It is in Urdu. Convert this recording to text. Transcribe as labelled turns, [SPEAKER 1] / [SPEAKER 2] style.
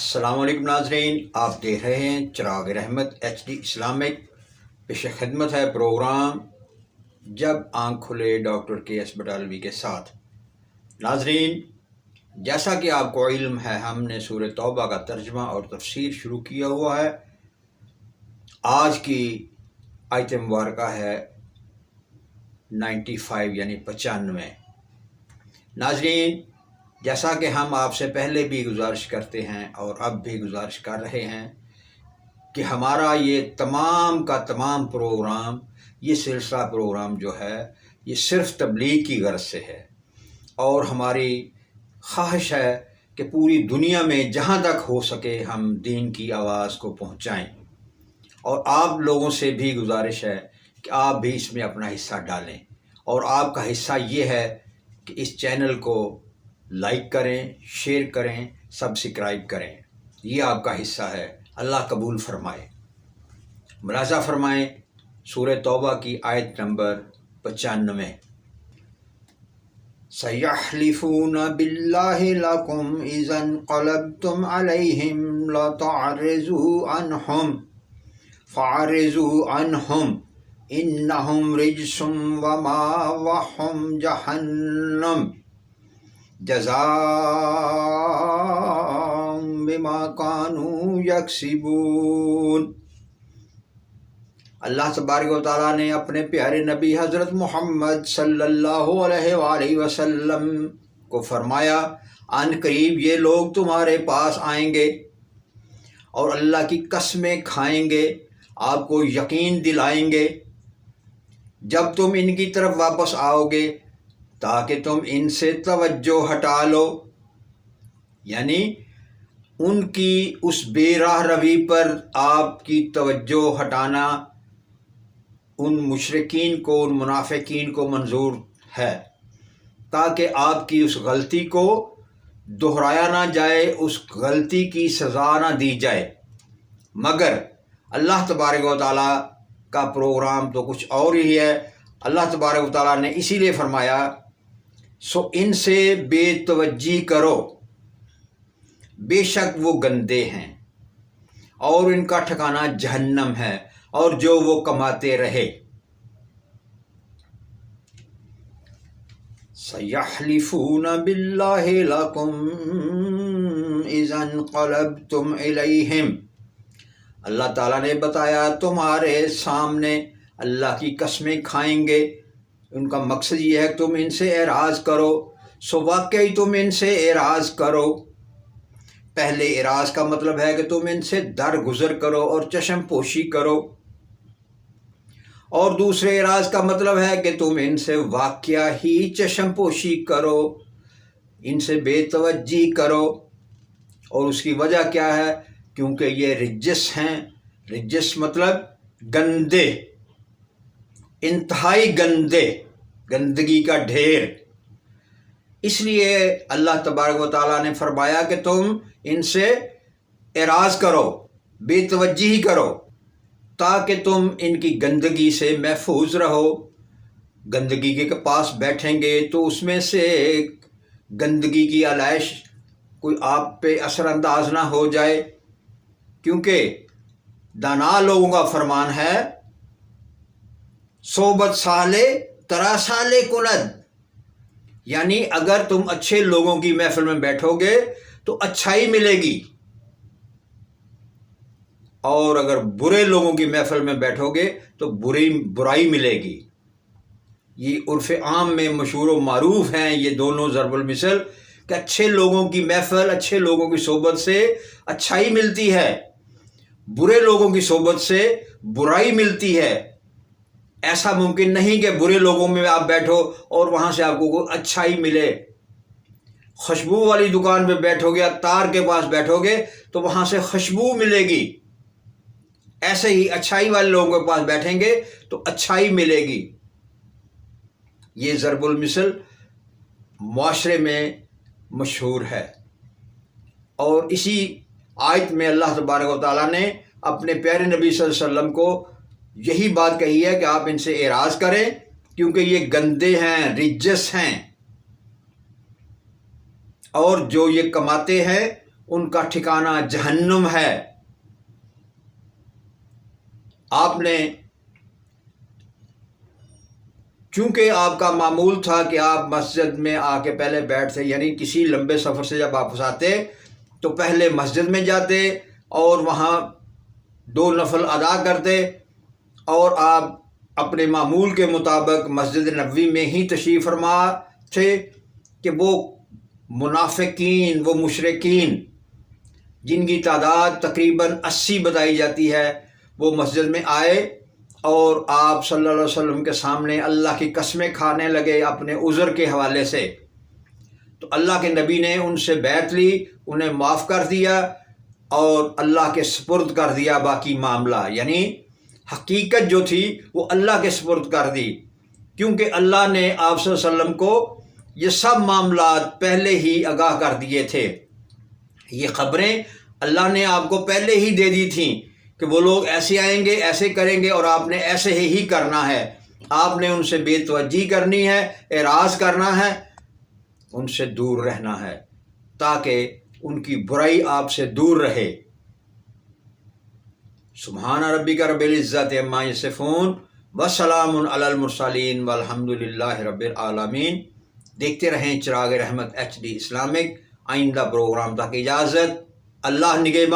[SPEAKER 1] السلام علیکم ناظرین، آپ دیکھ رہے ہیں چراغ رحمت HD اسلامک۔ پیش خدمت ہے پروگرام جب آنکھ کھلے ڈاکٹر KS بٹالوی کے ساتھ۔ ناظرین، جیسا کہ آپ کو علم ہے، ہم نے سورہ توبہ کا ترجمہ اور تفسیر شروع کیا ہوا ہے۔ آج کی آیت مبارکہ ہے 95 یعنی 95۔ ناظرین، جیسا کہ ہم آپ سے پہلے بھی گزارش کرتے ہیں اور اب بھی گزارش کر رہے ہیں کہ ہمارا یہ تمام کا تمام پروگرام، یہ سلسلہ پروگرام جو ہے، یہ صرف تبلیغ کی غرض سے ہے، اور ہماری خواہش ہے کہ پوری دنیا میں جہاں تک ہو سکے ہم دین کی آواز کو پہنچائیں، اور آپ لوگوں سے بھی گزارش ہے کہ آپ بھی اس میں اپنا حصہ ڈالیں، اور آپ کا حصہ یہ ہے کہ اس چینل کو لائک کریں، شیئر کریں، سبسکرائب کریں۔ یہ آپ کا حصہ ہے، اللہ قبول فرمائے۔ ملاحظہ فرمائیں سورہ توبہ کی آیت نمبر 95۔ سَيَحْلِفُونَ بِاللَّهِ لَكُمْ إِذَا انقَلَبْتُمْ عَلَيْهِمْ لَتَعْرِضُوا عَنْهُمْ فَأَعْرِضُوا عَنْهُمْ إِنَّهُمْ رِجْسٌ وَمَأْوَاهُمْ جَهَنَّمُ جزاء بما كانوا یکسبون۔ اللہ تبارک و تعالیٰ نے اپنے پیارے نبی حضرت محمد صلی اللہ علیہ وآلہ وسلم کو فرمایا، ان قریب یہ لوگ تمہارے پاس آئیں گے اور اللہ کی قسمیں کھائیں گے، آپ کو یقین دلائیں گے جب تم ان کی طرف واپس آؤ گے تاکہ تم ان سے توجہ ہٹا لو، یعنی ان کی اس بے راہ روی پر آپ کی توجہ ہٹانا ان مشرکین کو، ان منافقین کو منظور ہے، تاکہ آپ کی اس غلطی کو دہرایا نہ جائے، اس غلطی کی سزا نہ دی جائے۔ مگر اللہ تبارک و تعالیٰ کا پروگرام تو کچھ اور ہی ہے۔ اللہ تبارک و تعالیٰ نے اسی لیے فرمایا، سو ان سے بے توجہی کرو، بے شک وہ گندے ہیں اور ان کا ٹھکانہ جہنم ہے، اور جو وہ کماتے رہے۔ سَيَحْلِفُونَ بِاللَّهِ لَكُمْ إِذَا انقَلَبْتُمْ إِلَيْهِمْ۔ اللہ تعالیٰ نے بتایا تمہارے سامنے اللہ کی قسمیں کھائیں گے، ان کا مقصد یہ ہے کہ تم ان سے اعراض کرو، سو واقعی تم ان سے اعراض کرو۔ پہلے اعراض کا مطلب ہے کہ تم ان سے درگزر کرو اور چشم پوشی کرو، اور دوسرے اعراض کا مطلب ہے کہ تم ان سے واقعہ ہی چشم پوشی کرو، ان سے بے توجہی کرو۔ اور اس کی وجہ کیا ہے؟ کیونکہ یہ رجس ہیں۔ رجس مطلب گندے، انتہائی گندے، گندگی کا ڈھیر۔ اس لیے اللہ تبارک و تعالیٰ نے فرمایا کہ تم ان سے اعراض کرو، بے توجہی کرو، تاکہ تم ان کی گندگی سے محفوظ رہو۔ گندگی کے پاس بیٹھیں گے تو اس میں سے گندگی کی آلائش کوئی آپ پہ اثر انداز نہ ہو جائے، کیونکہ دانا لوگوں کا فرمان ہے، صحبت سالے ترا سالے کند، یعنی اگر تم اچھے لوگوں کی محفل میں بیٹھو گے تو اچھائی ملے گی، اور اگر برے لوگوں کی محفل میں بیٹھو گے تو برائی ملے گی۔ یہ عرف عام میں مشہور و معروف ہیں یہ دونوں ضرب المثل، کہ اچھے لوگوں کی محفل، اچھے لوگوں کی صحبت سے اچھائی ملتی ہے، برے لوگوں کی صحبت سے برائی ملتی ہے۔ ایسا ممکن نہیں کہ برے لوگوں میں آپ بیٹھو اور وہاں سے آپ کو کوئی اچھائی ملے۔ خوشبو والی دکان پہ بیٹھو گے، عطار کے پاس بیٹھو گے تو وہاں سے خوشبو ملے گی۔ ایسے ہی اچھائی والے لوگوں کے پاس بیٹھیں گے تو اچھائی ملے گی۔ یہ ضرب المثل معاشرے میں مشہور ہے، اور اسی آیت میں اللہ تبارک و تعالیٰ نے اپنے پیارے نبی صلی اللہ علیہ وسلم کو یہی بات کہی ہے کہ آپ ان سے اعراض کریں، کیونکہ یہ گندے ہیں، رجس ہیں، اور جو یہ کماتے ہیں ان کا ٹھکانہ جہنم ہے۔ آپ نے چونکہ آپ کا معمول تھا کہ آپ مسجد میں آ کے پہلے بیٹھتے، یعنی کسی لمبے سفر سے جب واپس آتے تو پہلے مسجد میں جاتے اور وہاں 2 نفل ادا کرتے، اور آپ اپنے معمول کے مطابق مسجد نبوی میں ہی تشریف فرما تھے کہ وہ منافقین، وہ مشرکین جن کی تعداد تقریباً 80 بتائی جاتی ہے، وہ مسجد میں آئے اور آپ صلی اللہ علیہ وسلم کے سامنے اللہ کی قسمیں کھانے لگے اپنے عذر کے حوالے سے۔ تو اللہ کے نبی نے ان سے بیعت لی، انہیں معاف کر دیا اور اللہ کے سپرد کر دیا باقی معاملہ، یعنی حقیقت جو تھی وہ اللہ کے سپرد کر دی، کیونکہ اللہ نے آپ صلی اللہ علیہ وسلم کو یہ سب معاملات پہلے ہی آگاہ کر دیے تھے۔ یہ خبریں اللہ نے آپ کو پہلے ہی دے دی تھیں کہ وہ لوگ ایسے آئیں گے، ایسے کریں گے، اور آپ نے ایسے ہی کرنا ہے۔ آپ نے ان سے بے توجہی کرنی ہے، اعراض کرنا ہے، ان سے دور رہنا ہے تاکہ ان کی برائی آپ سے دور رہے۔ سبحان ربک رب العزت عما یصفون وسلام علی المرسلین والحمد للہ رب العالمین۔ دیکھتے رہیں چراغ رحمت HD اسلامک۔ آئندہ پروگرام تک اجازت، اللہ نگہبان۔